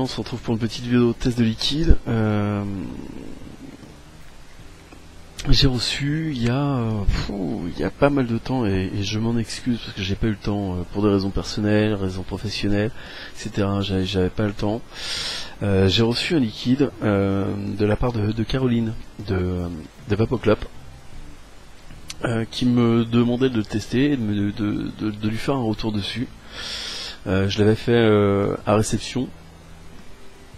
on se retrouve pour une petite vidéo de test de liquide. J'ai reçu il y a pas mal de temps et je m'en excuse parce que j'ai pas eu le temps pour des raisons personnelles, raisons professionnelles, etc. J'avais pas le temps. J'ai reçu un liquide de la part de Caroline de Vapoclop qui me demandait de le tester et de lui faire un retour dessus. Je l'avais fait à réception,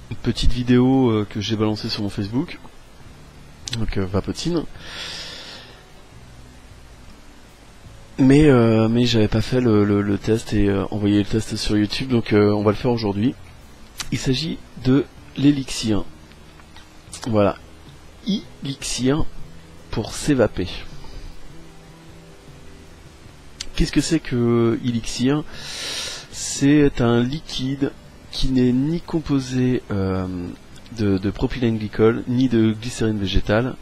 une petite vidéo que j'ai balancée sur mon Facebook, donc Vapotine, mais j'avais pas fait le test et envoyé le test sur YouTube, donc on va le faire aujourd'hui. Il s'agit de l'élixir, voilà, Elixir pour s'évaper. Qu'est-ce que c'est que Elixir? C'est un liquide qui n'est ni composé de propylène glycol, ni de glycérine végétale,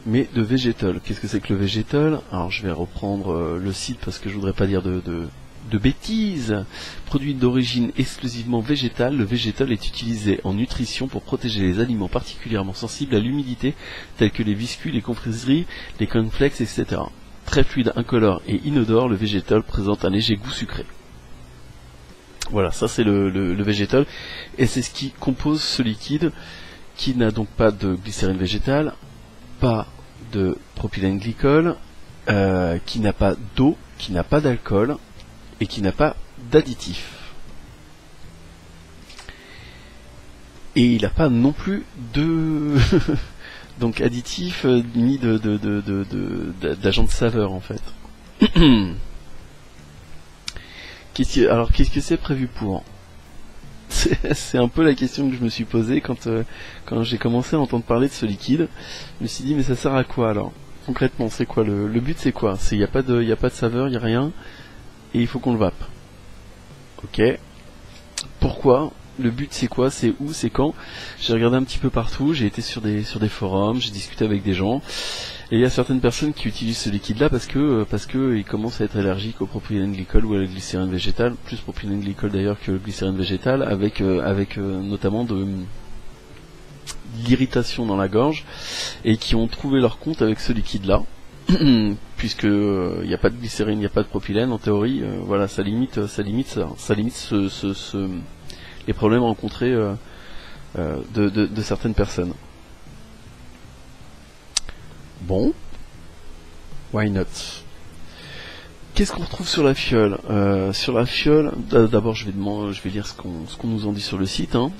mais de végétol. Qu'est-ce que c'est que le végétol? Alors je vais reprendre le site parce que je voudrais pas dire de bêtises. Produit d'origine exclusivement végétale, le végétol est utilisé en nutrition pour protéger les aliments particulièrement sensibles à l'humidité, tels que les biscuits, les confiseries, les cornflakes, etc. Très fluide, incolore et inodore, le végétol présente un léger goût sucré. Voilà, ça c'est le végétol, et c'est ce qui compose ce liquide, qui n'a donc pas de glycérine végétale, pas de propylène glycol, qui n'a pas d'eau, qui n'a pas d'alcool, et qui n'a pas d'additif. Et il n'a pas non plus de donc additif, ni d'agent de saveur en fait. Alors qu'est-ce que c'est prévu pour? C'est un peu la question que je me suis posée quand j'ai commencé à entendre parler de ce liquide. Je me suis dit mais ça sert à quoi alors? Concrètement c'est quoi le but? C'est quoi? Il n'y a pas de saveur, il n'y a rien, et il faut qu'on le vape. Ok. Pourquoi? Le but c'est quoi? C'est où? C'est quand? J'ai regardé un petit peu partout, j'ai été sur des forums, j'ai discuté avec des gens. Et il y a certaines personnes qui utilisent ce liquide-là parce que ils commencent à être allergiques au propylène glycol ou à la glycérine végétale, plus propylène glycol d'ailleurs que glycérine végétale, avec notamment de l'irritation dans la gorge, et qui ont trouvé leur compte avec ce liquide-là, puisque il n'y a pas de glycérine, il n'y a pas de propylène. En théorie, voilà, ça limite les problèmes rencontrés de certaines personnes. Bon, why not? Qu'est-ce qu'on retrouve sur la fiole? Sur la fiole, d'abord je vais lire ce qu'on nous en dit sur le site. Hein.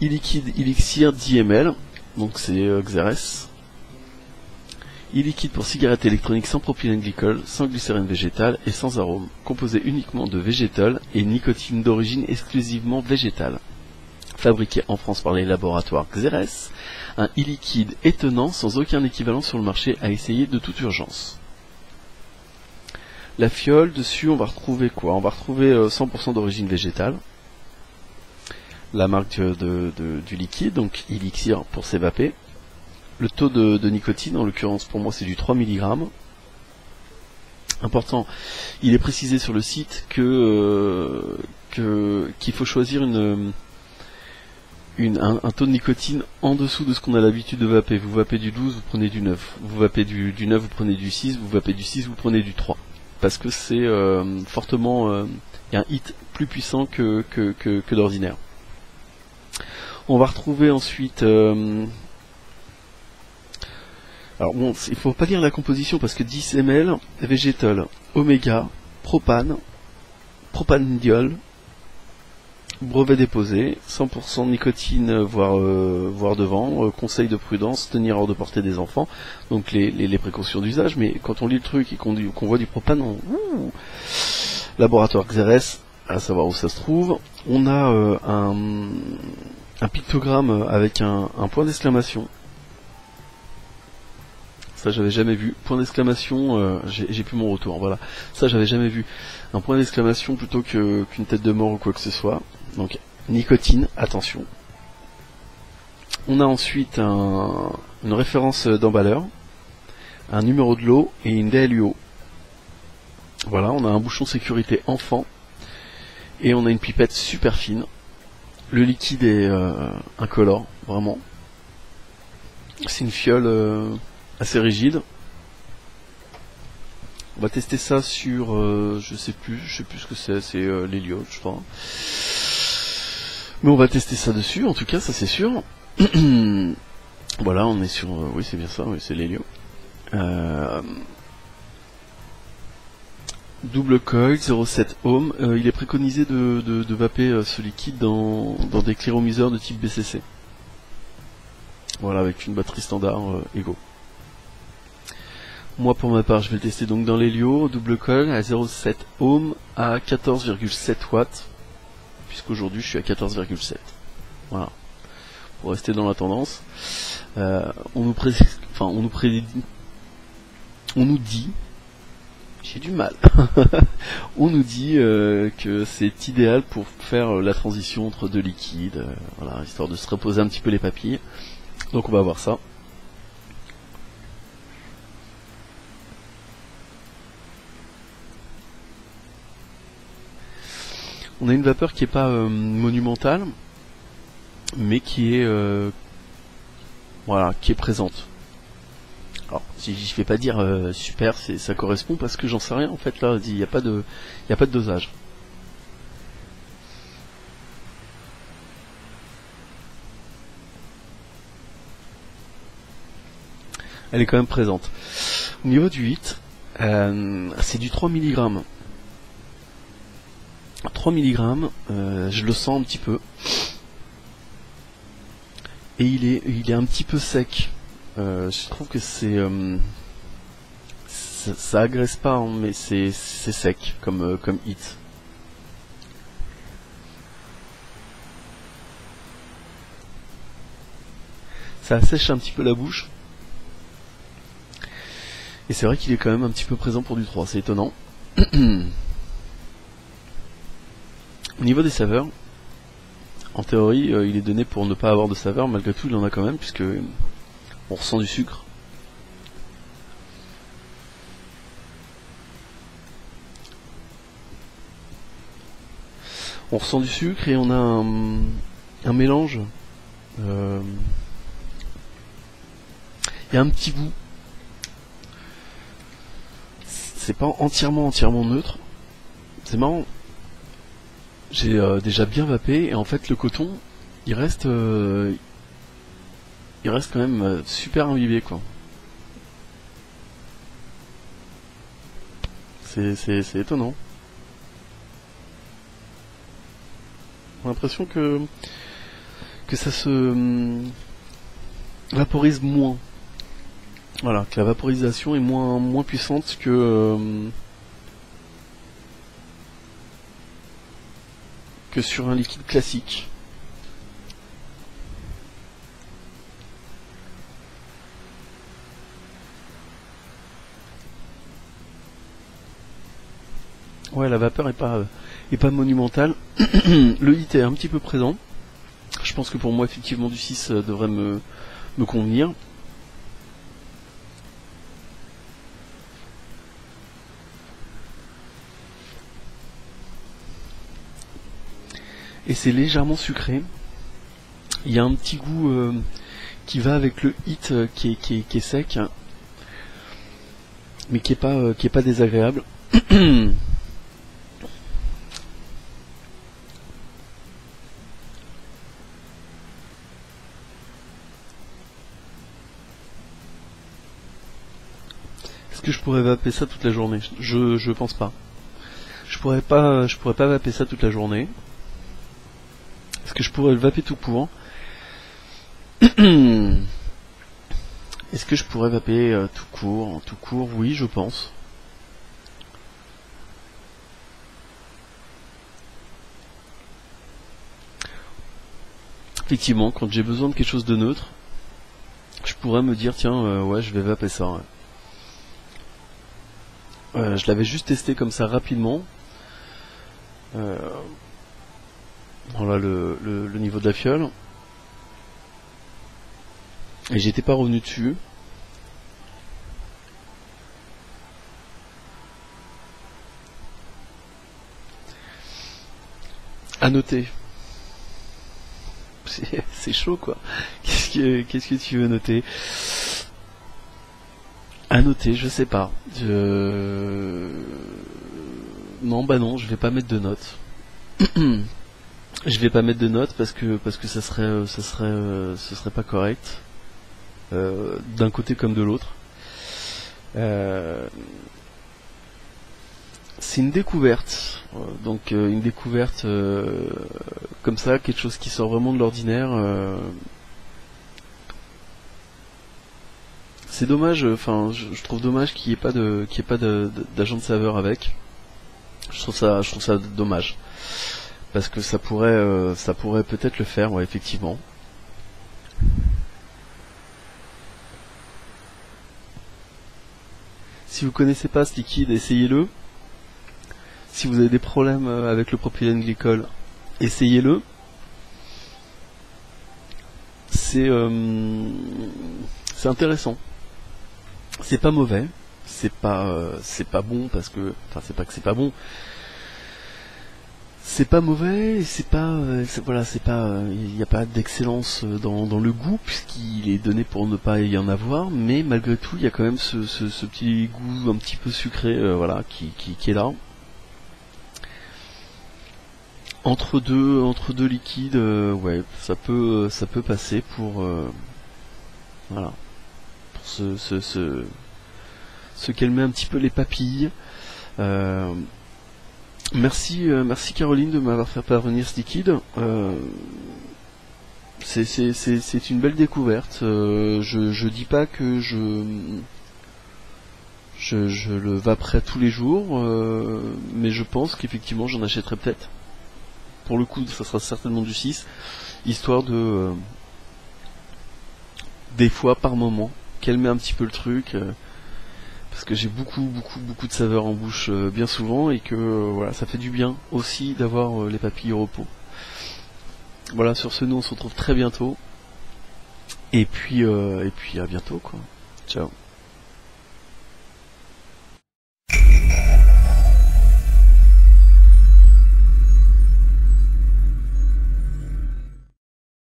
E-liquide Elixir 10 ml, donc c'est Xeres. E-liquide pour cigarette électronique sans propylène glycol, sans glycérine végétale et sans arôme, composé uniquement de végétol et nicotine d'origine exclusivement végétale. Fabriqué en France par les laboratoires Xeres, un e-liquide étonnant sans aucun équivalent sur le marché à essayer de toute urgence. La fiole, dessus on va retrouver quoi? On va retrouver 100% d'origine végétale, la marque du liquide, donc Elixir pour s'évaper. Le taux de nicotine, en l'occurrence pour moi c'est du 3 mg. Important, il est précisé sur le site qu'il faut choisir un taux de nicotine en dessous de ce qu'on a l'habitude de vaper. Vous vapez du 12, vous prenez du 9. Vous vapez du 9, vous prenez du 6. Vous vapez du 6, vous prenez du 3. Parce que c'est fortement... il y a un hit plus puissant que d'ordinaire. On va retrouver ensuite... alors bon, il faut pas lire la composition parce que 10 ml, végétol, oméga, propane, propandiol, brevet déposé, 100% nicotine, voire devant, conseil de prudence, tenir hors de portée des enfants, donc les précautions d'usage, mais quand on lit le truc et qu'on voit du propane, laboratoire Xeres, à savoir où ça se trouve, on a un pictogramme avec un point d'exclamation. Ça j'avais jamais vu, point d'exclamation, j'ai plus mon retour, voilà, ça j'avais jamais vu, un point d'exclamation plutôt qu'une tête de mort ou quoi que ce soit, donc nicotine, attention. On a ensuite une référence d'emballeur, un numéro de lot et une DLUO. Voilà, on a un bouchon sécurité enfant, et on a une pipette super fine, Le liquide est incolore, vraiment. C'est une fiole assez rigide. On va tester ça sur, je sais plus ce que c'est l'Helio, je crois. Mais on va tester ça dessus, en tout cas, ça c'est sûr. Voilà, on est sur, oui c'est bien ça, oui, c'est l'Helio. Double coil, 0,7 ohm. Il est préconisé de vaper ce liquide dans des cléromiseurs de type BCC. Voilà, avec une batterie standard Ego. Moi pour ma part je vais le tester donc dans l'Helio, double coil à 0,7 ohm à 14,7 watts, puisqu'aujourd'hui je suis à 14,7. Voilà, pour rester dans la tendance. On nous dit, j'ai du mal, on nous dit que c'est idéal pour faire la transition entre deux liquides, voilà, histoire de se reposer un petit peu les papilles. Donc on va voir ça. On a une vapeur qui est pas monumentale, mais qui est voilà, qui est présente. Alors, si je vais pas dire super, ça correspond parce que j'en sais rien en fait là. Il n'y a pas de dosage. Elle est quand même présente. Au niveau du 8, c'est du 3 mg. 3 mg, je le sens un petit peu. Et il est un petit peu sec. Je trouve que ça agresse pas, hein, mais c'est sec comme hit. Ça assèche un petit peu la bouche. Et c'est vrai qu'il est quand même un petit peu présent pour du 3, c'est étonnant. Au niveau des saveurs, en théorie, il est donné pour ne pas avoir de saveur, malgré tout il en a quand même, puisque on ressent du sucre. On ressent du sucre et on a un mélange. Il y a un petit goût. C'est pas entièrement neutre. C'est marrant. J'ai déjà bien vapé et en fait le coton, il reste quand même super imbibé quoi. C'est étonnant. J'ai l'impression que ça se vaporise moins. Voilà, que la vaporisation est moins puissante que sur un liquide classique. Ouais, la vapeur est pas monumentale. Le hit est un petit peu présent. Je pense que pour moi, effectivement, du 6 devrait me convenir. Et c'est légèrement sucré. Il y a un petit goût qui va avec le hit qui est sec, mais qui est pas désagréable. Est-ce que je pourrais vaper ça toute la journée? Je pense pas. Je pourrais pas vaper ça toute la journée. Est-ce que je pourrais le vaper tout court? Est-ce que je pourrais vaper tout court? Tout court, oui, je pense. Effectivement, quand j'ai besoin de quelque chose de neutre, je pourrais me dire tiens, ouais, je vais vaper ça. Ouais. Je l'avais juste testé comme ça rapidement. Voilà le niveau de la fiole. Et j'étais pas revenu dessus. À noter c'est chaud quoi. Qu'est-ce que tu veux noter? À noter, je sais pas. Non, bah non, je vais pas mettre de notes. Je vais pas mettre de notes parce que ce serait pas correct d'un côté comme de l'autre. C'est une découverte, donc une découverte comme ça, quelque chose qui sort vraiment de l'ordinaire. C'est dommage, enfin, je trouve dommage qu'il n'y ait pas d'agent de saveur avec. Je trouve ça dommage parce que ça pourrait peut-être le faire, ouais, effectivement. Si vous connaissez pas ce liquide, essayez-le. Si vous avez des problèmes avec le propylène glycol, essayez-le. C'est c'est intéressant. C'est pas mauvais. C'est pas bon parce que, enfin, c'est pas que c'est pas bon. C'est pas mauvais, c'est pas, voilà, c'est pas, il n'y a pas d'excellence dans le goût puisqu'il est donné pour ne pas y en avoir, mais malgré tout, il y a quand même ce petit goût un petit peu sucré, voilà, qui est là. Entre deux liquides, ouais, ça peut passer pour, voilà, pour se calmer un petit peu les papilles. Euh, merci Caroline de m'avoir fait parvenir ce liquide. C'est une belle découverte. Je dis pas que je le vaperai tous les jours, mais je pense qu'effectivement j'en achèterai peut-être. Pour le coup, ça sera certainement du 6, histoire de des fois par moment calmer un petit peu le truc. Parce que j'ai beaucoup de saveurs en bouche bien souvent et que voilà, ça fait du bien aussi d'avoir les papilles au repos. Voilà, sur ce, nous on se retrouve très bientôt et puis à bientôt quoi. Ciao.